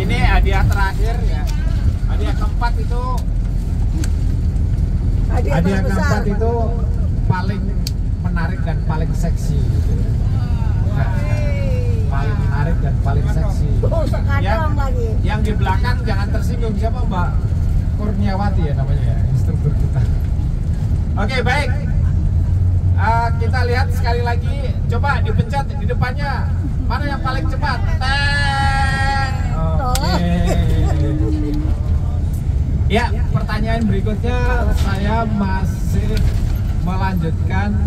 Ini hadiah terakhir ya. Hadiah keempat itu hadiah keempat itu paling menarik dan paling seksi gitu. Nah, paling menarik dan paling seksi. Yang di belakang jangan tersinggung, siapa Mbak Kurniawati ya namanya ya, instruktur kita. Oke, baik. Kita lihat sekali lagi, coba dipencet di depannya. Mana yang paling cepat? Oke. Ya, pertanyaan berikutnya saya masih melanjutkan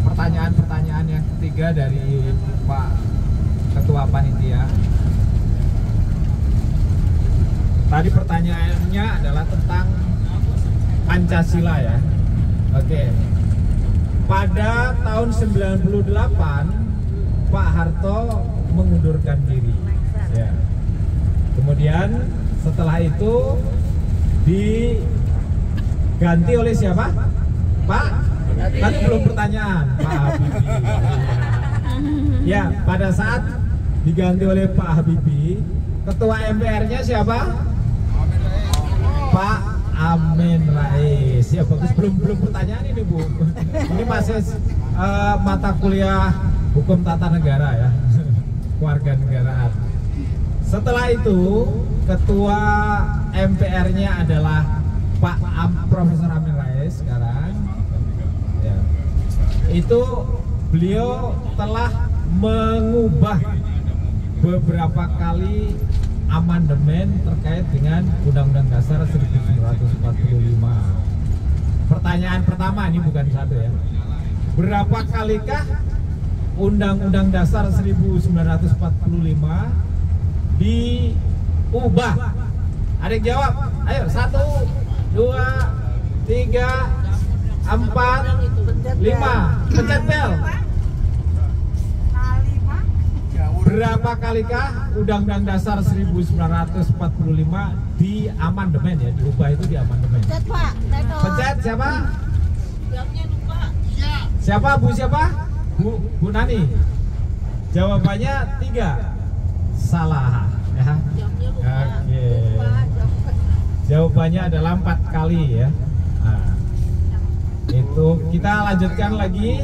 pertanyaan-pertanyaan yang ketiga dari Pak Ketua Panitia. Tadi pertanyaannya adalah tentang Pancasila ya. Oke. Pada tahun 98 Pak Harto mengundurkan diri. Ya. Kemudian setelah itu diganti oleh siapa? Pak? Tadi belum pertanyaan. Pak Habibie. Ya, pada saat diganti oleh Pak Habibie, Ketua MPR-nya siapa? Pak Amin Rais. Ya bagus, belum pertanyaan ini Bu. Ini masih mata kuliah hukum tata negara ya, keluarga negaraan. Setelah itu Ketua MPR-nya adalah Profesor Amin Rais sekarang. Ya. Itu beliau telah mengubah beberapa kali amandemen terkait dengan Undang-Undang Dasar 1945. Pertanyaan pertama, ini bukan satu ya. Berapa kalikah Undang-Undang Dasar 1945 diubah? Ada yang jawab? Ayo, 1, 2, 3, 4, 5. Pencet bel. Berapa kalikah Undang-Undang Dasar 1945 di amandemen ya, diubah itu di amandemen. Pencet Pak. Pencet siapa? Siapa Bu siapa? Bu Nani. Jawabannya 3. Salah ya. Oke. Jawabannya adalah 4 kali ya. Nah, itu kita lanjutkan lagi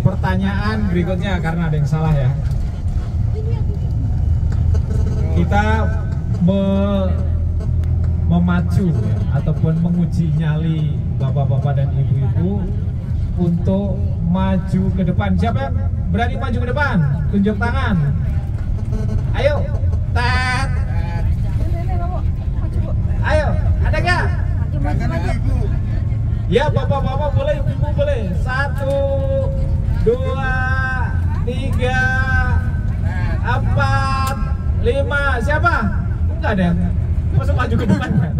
pertanyaan berikutnya karena ada yang salah ya. Kita memacu ya, ataupun menguji nyali bapak-bapak dan ibu-ibu untuk maju ke depan. Siapa yang berani maju ke depan? Tunjuk tangan. Ayo, tet. Ayo, ada nggak? Ya, bapak-bapak boleh, ibu boleh. 1, 2, 3, 4, 5. Siapa? Enggak ada yang masuk maju ke depan kan?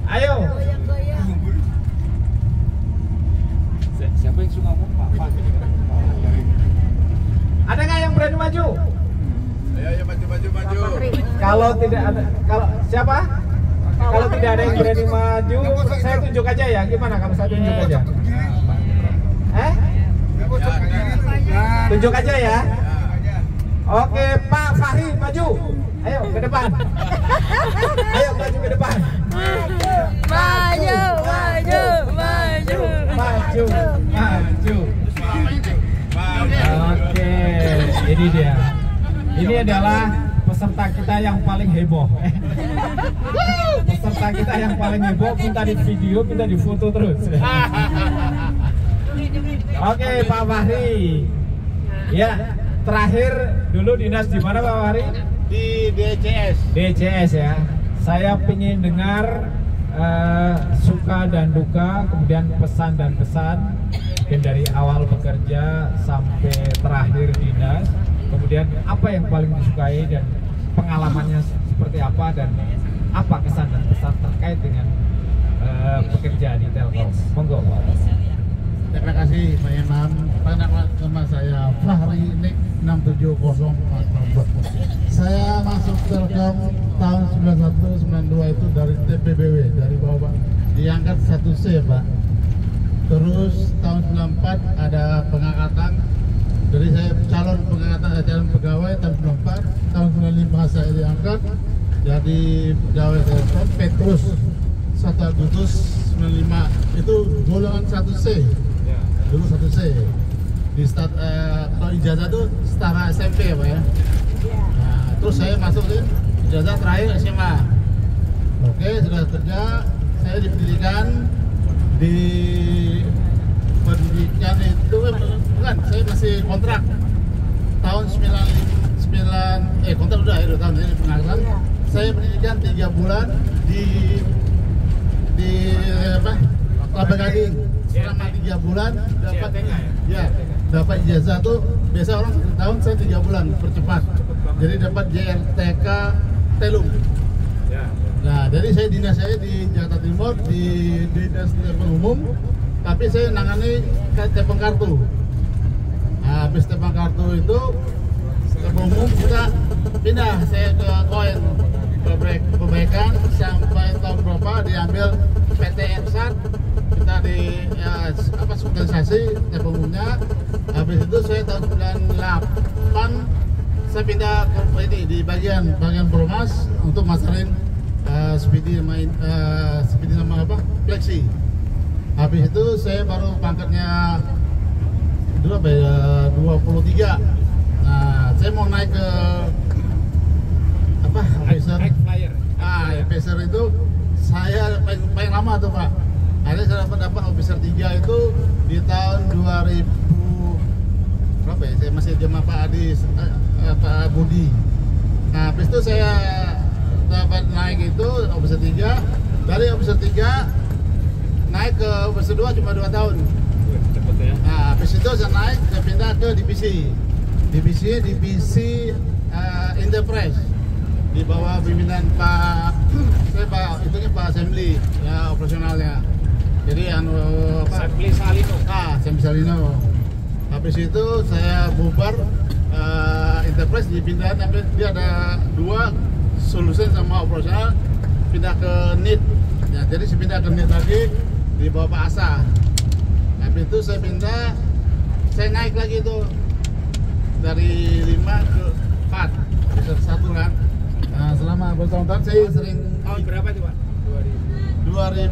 Ayo. Siapa yang suka ngomong Pak? Ada nggak yang berani maju? Ayo maju. Kalau tidak ada, kalau siapa? Kalau tidak ada yang berani maju, saya tunjuk aja ya. Gimana kalau saya tunjuk aja? Tunjuk aja ya. Oke, Pak Fahri maju. Ayo ke depan. Ayo maju ke depan. Maju. Oke, ini dia. Ini adalah peserta kita yang paling heboh. Peserta kita yang paling heboh, minta di video, minta di foto terus. Oke, Pak Fahri. Ya. Terakhir dulu dinas di mana Pak Fahri? Di DCS. DCS ya. Saya ingin dengar suka dan duka, kemudian pesan dan pesan dari awal bekerja sampai terakhir dinas. Kemudian apa yang paling disukai dan pengalamannya seperti apa dan apa kesan dan pesan terkait dengan pekerjaan di Telkom. Monggo Pak. Terima kasih Pak Imam. Nama saya Fahri Nik 67014. Saya masuk Telkom tahun 91-92 itu dari TPBW, dari bawah diangkat 1C Pak. Terus tahun 94 ada pengangkatan, dari saya calon pegawai tahun 94 diangkat jadi pegawai Telkom Petrus 1 Agustus 95, itu golongan 1C dulu 1C di start, kalau ijazah tuh setara SMP ya Pak ya. Nah, terus saya masuk ke ijazah terakhir SMA. Oke, sudah kerja, saya di pendidikan itu bukan, saya masih kontrak tahun 99, kontrak udah akhir tahun ini pengangkatan. Saya pendidikan 3 bulan di Kelapa Gading selama 3 bulan dapat dapat ijazah tuh biasa orang 1 tahun, saya 3 bulan percepat, jadi dapat JRTK Telum. Nah, jadi saya dinas saya di Jakarta Timur di dinas telepon umum, tapi saya nangani telepon kartu. Nah, habis telepon kartu itu telepon umum kita pindah saya ke koin perbaikan sampai tahun berapa diambil PT Ersat, kita di strukturisasi telepon umumnya. Habis itu saya tahun 98 saya pindah ke ini di bagian Bromas untuk masarin Speedy sama Flexi. Habis itu saya baru pangkatnya dulu 23. Nah, saya mau naik ke officer itu saya paling lama tuh Pak. Akhirnya saya dapat officer 3 itu di tahun 2000 berapa ya? Saya masih zaman Pak Adi, Pak Budi. Nah, habis itu saya dapat naik itu officer 3. Dari officer 3 naik ke officer 2 cuma 2 tahun. Cepet ya. Nah, habis itu saya naik, saya pindah ke divisi Enterprise di bawah pimpinan Pak Assembly ya, operasionalnya. Jadi Assembly Salino. Habis itu saya bubar Enterprise dipindah, tapi dia ada 2 solusi sama operasional, pindah ke NIT ya, jadi saya pindah ke NIT lagi di bawah Pak Asa. Habis itu saya pindah, saya naik lagi itu dari 5 ke 4 bisa 1 kan. Nah, selama bertahun-tahun saya sering. Tahun berapa itu Pak? 2000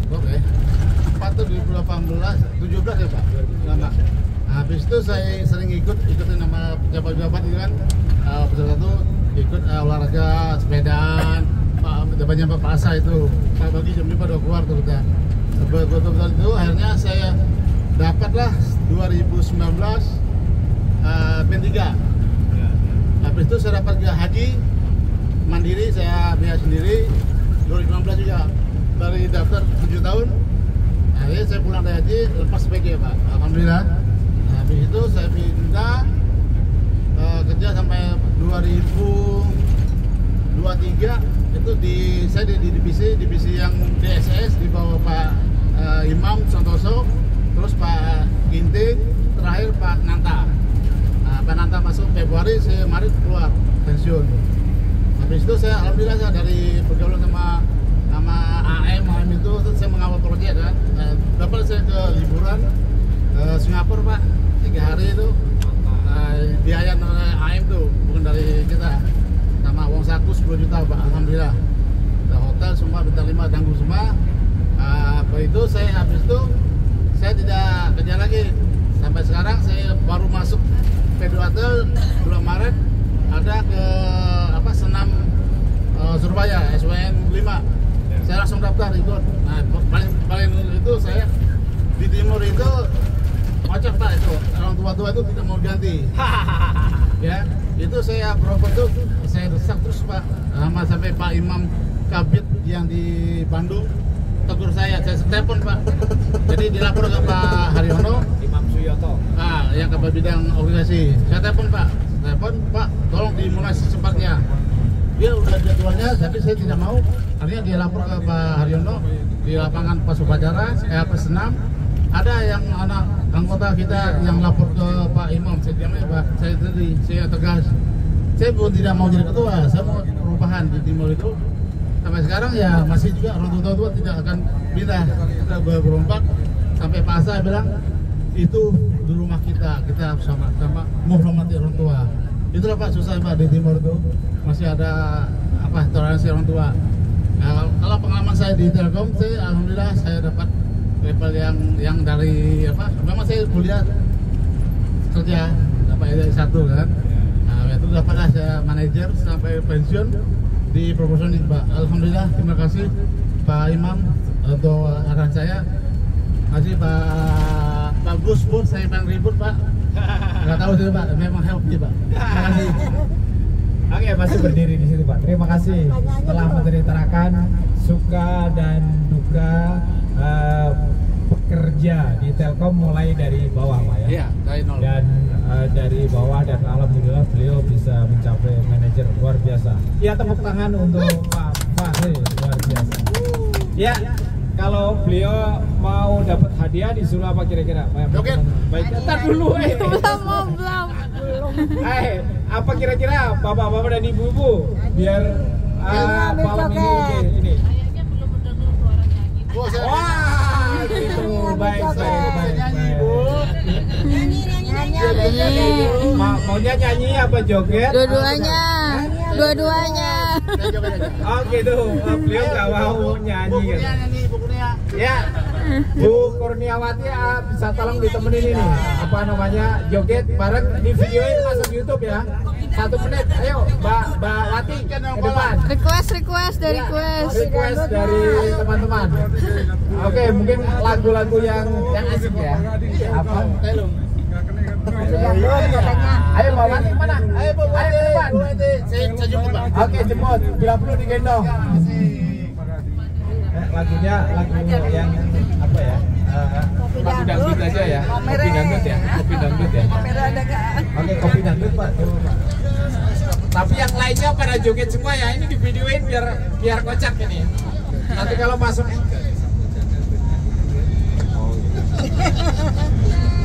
oke 4 tuh 2018 17 ya Pak, lama. Habis itu saya sering ikutin nama pejabat-pejabat itu kan, satu ikut olahraga sepedaan, jawabannya Pak Asa itu, Pak Bagi jam 5 udah keluar tuh kita. Betul-betul itu akhirnya saya dapatlah 2019 PEN 3. Habis itu saya dapat juga haji mandiri, saya biaya sendiri 2019 juga, dari daftar 7 tahun. Akhirnya saya pulang dari haji lepas PG Pak, alhamdulillah. Habis itu saya pindah kerja sampai 2023 itu saya di divisi yang DSS di bawah Pak Imam Santoso, terus Pak Ginting, terakhir Pak Nanta. Nah, Pak Nanta masuk Februari, saya Maret keluar pensiun. Habis itu saya alhamdulillah dari bergaul sama AM itu saya mengawal proyek kan. Dapat saya ke liburan Singapura Pak, 3 hari itu biaya AM tuh bukan dari kita, sama uang saku 10 juta Pak, alhamdulillah. Udah hotel semua bintang 5 tanggung semua. Apa itu saya habis itu saya tidak kerja lagi sampai sekarang. Saya baru masuk P2 Hotel bulan Maret, ada ke senam Surabaya SWN 5. Saya langsung daftar ikut. Nah, paling itu saya di timur itu kocak Pak, itu orang tua itu tidak mau ganti. Ya, itu saya berobat tuh, saya desak terus Pak, sampai Pak Imam Kabit yang di Bandung tegur saya telepon Pak. Jadi dilapor ke Pak Haryono, Imam Suyoto. Yang ke bidang organisasi. Saya telepon Pak, tolong dimulai secepatnya. Dia udah jadwalnya, tapi saya tidak mau. Akhirnya dia lapor ke Pak Haryono di lapangan pas upacara, pas senam. Ada yang anak anggota kita yang lapor ke Pak Imam, saya diamnya Pak, saya tegas. Saya pun tidak mau jadi ketua, saya mau perubahan di timur itu. Sampai sekarang ya masih juga orang tua tidak akan pindah. Kita berompak sampai Pak Asa bilang itu di rumah kita harus sama menghormati orang tua. itulah Pak susah Pak di timur tuh masih ada toleransi orang tua. Nah, kalau pengalaman saya di Telkom, alhamdulillah saya dapat level yang dari memang saya kuliah kerja dapat S1 kan. Nah, itu dapatlah saya manajer sampai pensiun di proporsional Pak. Alhamdulillah, terima kasih Pak Imam untuk arahan saya. Masih Pak Gus pun saya pengen ribut Pak. Nggak tahu sih Pak, memang healthy Pak. Terima kasih. Oke, masih berdiri di situ Pak. Terima kasih telah menceritakan suka dan duka pekerja di Telkom mulai dari bawah Pak ya. Iya, dari nol. Dan dari bawah dan alhamdulillah beliau bisa mencapai manajer luar biasa. Ya, tepuk tangan untuk Pak Fahri, luar biasa. Ya, kalau beliau mau dapat hadiah disuruh apa kira-kira? Joget. Baik, ntar dulu belum. apa kira-kira bapak-bapak dan ibu-ibu biar malam ini. Wah, gitu. Baik. Maunya nyanyi apa joget? Dua-duanya. Oh gitu, beliau nggak mau nyanyi kan? Ya, Bu Kurniawati bisa tolong ditemenin ini apa namanya joget bareng di videoin masuk YouTube ya. 1 menit, ayo Mbak Wati ke depan. Request dari teman-teman. Oke, mungkin lagu-lagu yang asik ya. Apa? Ayo Mbak Wati mana? Ayo Bu Wati ke depan. Saya jemput Pak. Oke, jemput. Bila perlu digendong. Lagunya lagu yang apa ya? Lagu dangdut aja ya. Kopi dangdut ya. Oke, kopi dangdut Pak. Tapi yang lainnya pada joget semua ya. Ini di videoin biar kocak ini. Nanti kalau masuk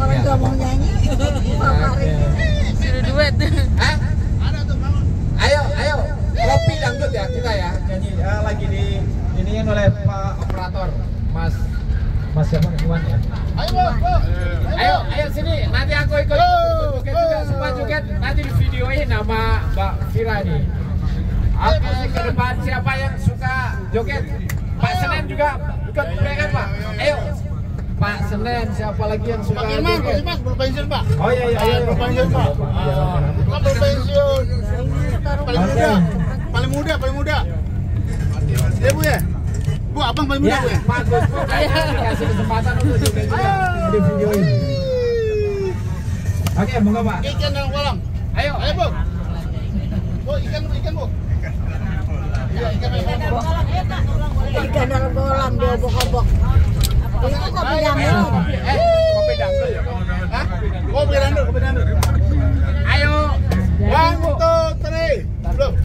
orang tua mau nyanyi. Suruh duet. Hah? Ada tuh bangun. Ayo. Kopi dangdut ya kita ya. Nyanyi lagi di iniin oleh Pak Operator. Mas siapa Iwan ya? Ayo sini. Nanti aku ikut joget juga. Semua joget. Nanti di videoin nama Mbak Vira nih. Oke, ke depan siapa yang suka joget? Pak Senen juga ikut mereka Pak. Ayo. Pak Senen, siapa lagi yang suka joget? Pak belum pensiun Pak. Oh iya, belum pensiun Pak. Belum pensiun. Paling muda. Ya Bu ya. Bu, abang paling muda Bu ya. Pak Gus dikasih kesempatan untuk joget juga di video ini. Oke, monggo Pak. Ikan dalam kolam. Ayo Bu. Bu, ikan Bu. Iya, ikan dalam kolam. Ikan dalam kolam dia obok-obok.